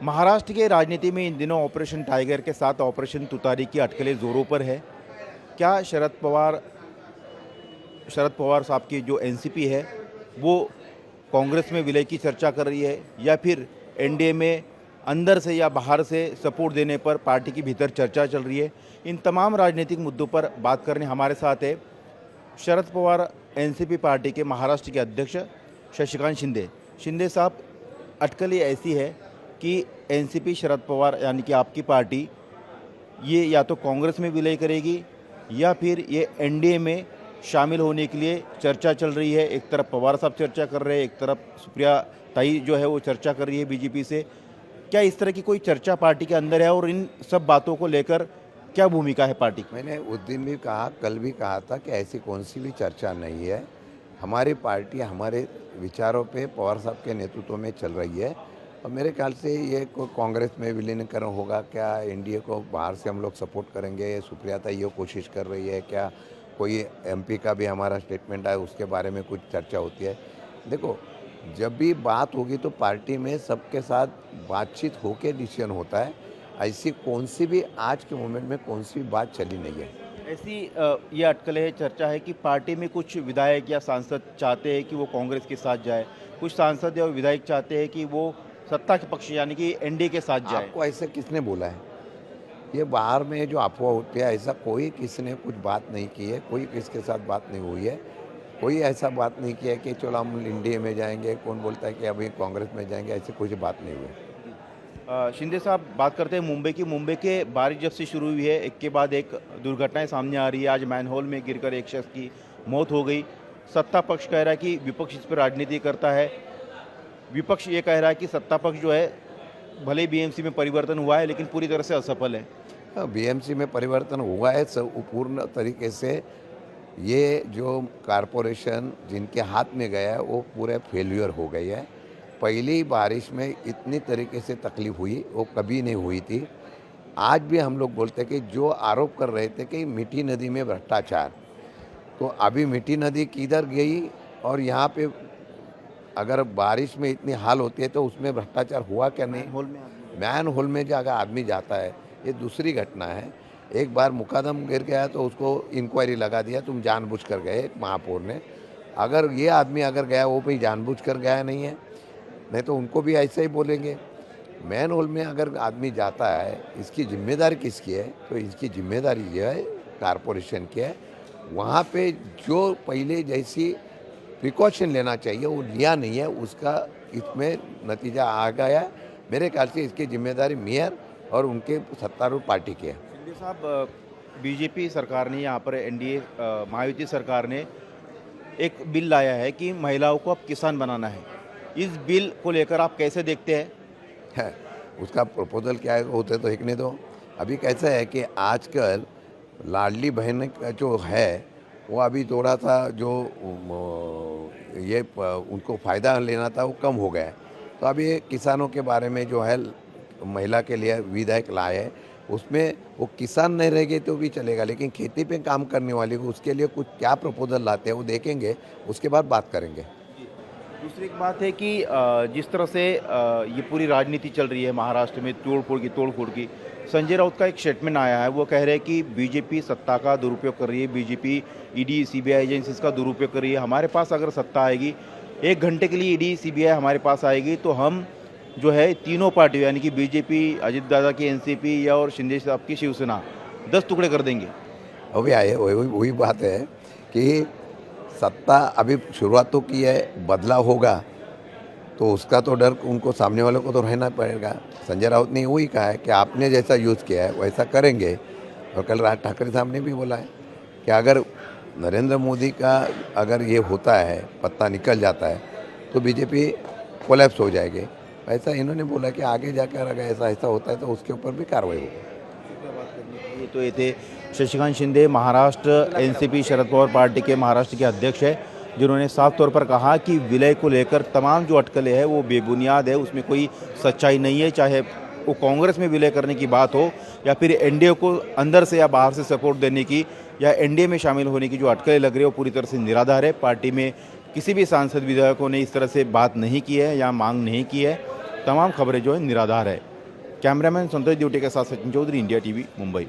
महाराष्ट्र के राजनीति में इन दिनों ऑपरेशन टाइगर के साथ ऑपरेशन तुतारी की अटकलें जोरों पर है। क्या शरद पवार साहब की जो एनसीपी है वो कांग्रेस में विलय की चर्चा कर रही है, या फिर एनडीए में अंदर से या बाहर से सपोर्ट देने पर पार्टी के भीतर चर्चा चल रही है? इन तमाम राजनीतिक मुद्दों पर बात करने हमारे साथ है शरद पवार एनसीपी पार्टी के महाराष्ट्र के अध्यक्ष शशिकांत शिंदे। शिंदे साहब, अटकलें ऐसी है कि एनसीपी शरद पवार यानी कि आपकी पार्टी ये या तो कांग्रेस में विलय करेगी या फिर ये एनडीए में शामिल होने के लिए चर्चा चल रही है। एक तरफ पवार साहब चर्चा कर रहे हैं, एक तरफ सुप्रिया ताई जो है वो चर्चा कर रही है बीजेपी से। क्या इस तरह की कोई चर्चा पार्टी के अंदर है और इन सब बातों को लेकर क्या भूमिका है पार्टी की? मैंने उस दिन भी कहा, कल भी कहा था कि ऐसी कौन सी भी चर्चा नहीं है। हमारी पार्टी हमारे विचारों पे पवार साहब के नेतृत्व में चल रही है और मेरे ख्याल से ये कोई कांग्रेस में विलीनीकरण होगा क्या, एनडीए को बाहर से हम लोग सपोर्ट करेंगे, सुप्रिया ताई ये कोशिश कर रही है क्या, कोई एमपी का भी हमारा स्टेटमेंट है उसके बारे में कुछ चर्चा होती है। देखो, जब भी बात होगी तो पार्टी में सबके साथ बातचीत होकर डिसीजन होता है। ऐसी कौन सी भी आज के मोमेंट में कौन सी भी बात चली नहीं है। ऐसी ये अटकलें चर्चा है कि पार्टी में कुछ विधायक या सांसद चाहते हैं कि वो कांग्रेस के साथ जाए, कुछ सांसद या विधायक चाहते हैं कि वो सत्ता के पक्ष यानी कि एनडीए के साथ जाए। आपको ऐसे किसने बोला है? ये बाहर में जो अफवाह होती है, ऐसा कोई किसी ने कुछ बात नहीं की है, कोई किसके साथ बात नहीं हुई है। कोई ऐसा बात नहीं किया है कि चलो हम एनडीए में जाएंगे, कौन बोलता है कि अभी कांग्रेस में जाएंगे, ऐसी कुछ बात नहीं हुई है। शिंदे साहब, बात करते हैं मुंबई की। मुंबई के बारिश जब से शुरू हुई है एक के बाद एक दुर्घटनाएं सामने आ रही है। आज मैनहोल में गिरकर एक शख्स की मौत हो गई। सत्ता पक्ष कह रहा है कि विपक्ष इस पर राजनीति करता है। विपक्ष ये कह रहा है कि सत्ता पक्ष जो है भले ही बीएमसी में परिवर्तन हुआ है लेकिन पूरी तरह से असफल है। बीएमसी में परिवर्तन हुआ है पूर्ण तरीके से। ये जो कारपोरेशन जिनके हाथ में गया है वो पूरे फेल्यूर हो गई है। पहली बारिश में इतनी तरीके से तकलीफ हुई वो कभी नहीं हुई थी। आज भी हम लोग बोलते हैं कि जो आरोप कर रहे थे कि मीठी नदी में भ्रष्टाचार, तो अभी मीठी नदी किधर गई? और यहाँ पे अगर बारिश में इतनी हाल होती है तो उसमें भ्रष्टाचार हुआ क्या नहीं? मैन होल में जो अगर आदमी जाता है, ये दूसरी घटना है। एक बार मुकदम गिर गया तो उसको इंक्वायरी लगा दिया, तुम जानबूझ कर गए महापौर ने। अगर ये आदमी अगर गया वो भी जानबूझ कर गया नहीं है, नहीं तो उनको भी ऐसे ही बोलेंगे। मैन होल में अगर आदमी जाता है, इसकी जिम्मेदारी किसकी है? तो इसकी जिम्मेदारी ये है कारपोरेशन की है। वहाँ पे जो पहले जैसी प्रिकॉशन लेना चाहिए वो लिया नहीं है, उसका इसमें नतीजा आ गया है। मेरे ख्याल से इसकी जिम्मेदारी मेयर और उनके सत्तारूढ़ पार्टी की है। शिंदे साहब, बीजेपी सरकार ने यहाँ पर एनडीए महायुति सरकार ने एक बिल लाया है कि महिलाओं को अब किसान बनाना है। इस बिल को लेकर आप कैसे देखते हैं? है उसका प्रपोजल क्या है होते तो देखने दो। अभी कैसा है कि आजकल लाडली बहन का जो है वो अभी थोड़ा सा जो उनको फ़ायदा लेना था वो कम हो गया है। तो अभी किसानों के बारे में जो है महिला के लिए विधेयक लाए है, उसमें वो किसान नहीं रहेंगे तो भी चलेगा, लेकिन खेती पे काम करने वाले को उसके लिए कुछ क्या प्रपोजल लाते हैं वो देखेंगे, उसके बाद बात करेंगे। दूसरी एक बात है कि जिस तरह से ये पूरी राजनीति चल रही है महाराष्ट्र में तोड़फोड़ की, संजय राउत का एक स्टेटमेंट आया है। वो कह रहे हैं कि बीजेपी सत्ता का दुरुपयोग कर रही है, बीजेपी ईडी सीबीआई एजेंसीज का दुरुपयोग कर रही है। हमारे पास अगर सत्ता आएगी, 1 घंटे के लिए ईडी सीबीआई हमारे पास आएगी तो हम जो है तीनों पार्टी यानी कि बीजेपी, अजित दादा की एनसीपी या और शिंदे साहब की शिवसेना 10 टुकड़े कर देंगे। अभी आए वही बात है कि सत्ता अभी शुरुआत तो की है, बदलाव होगा तो उसका तो डर उनको सामने वालों को तो रहना पड़ेगा। संजय राउत ने वही कहा है कि आपने जैसा यूज़ किया है वैसा करेंगे। और कल राज ठाकरे साहब ने भी बोला है कि अगर नरेंद्र मोदी का अगर ये होता है, पत्ता निकल जाता है तो बीजेपी कोलैप्स हो जाएगी। ऐसा इन्होंने बोला कि आगे जाकर अगर ऐसा होता है तो उसके ऊपर भी कार्रवाई होगी। तो ये थे शशिकांत शिंदे, महाराष्ट्र एनसीपी शरद पवार पार्टी के महाराष्ट्र के अध्यक्ष हैं, जिन्होंने साफ तौर पर कहा कि विलय को लेकर तमाम जो अटकलें हैं वो बेबुनियाद है, उसमें कोई सच्चाई नहीं है। चाहे वो कांग्रेस में विलय करने की बात हो या फिर एनडीए को अंदर से या बाहर से सपोर्ट देने की या एनडीए में शामिल होने की जो अटकलें लग रही है वो पूरी तरह से निराधार है। पार्टी में किसी भी सांसद विधायकों ने इस तरह से बात नहीं की है या मांग नहीं की है। तमाम खबरें जो है निराधार है। कैमरामैन संतोष दिवटे के साथ सचिन चौधरी, इंडिया टीवी, मुंबई।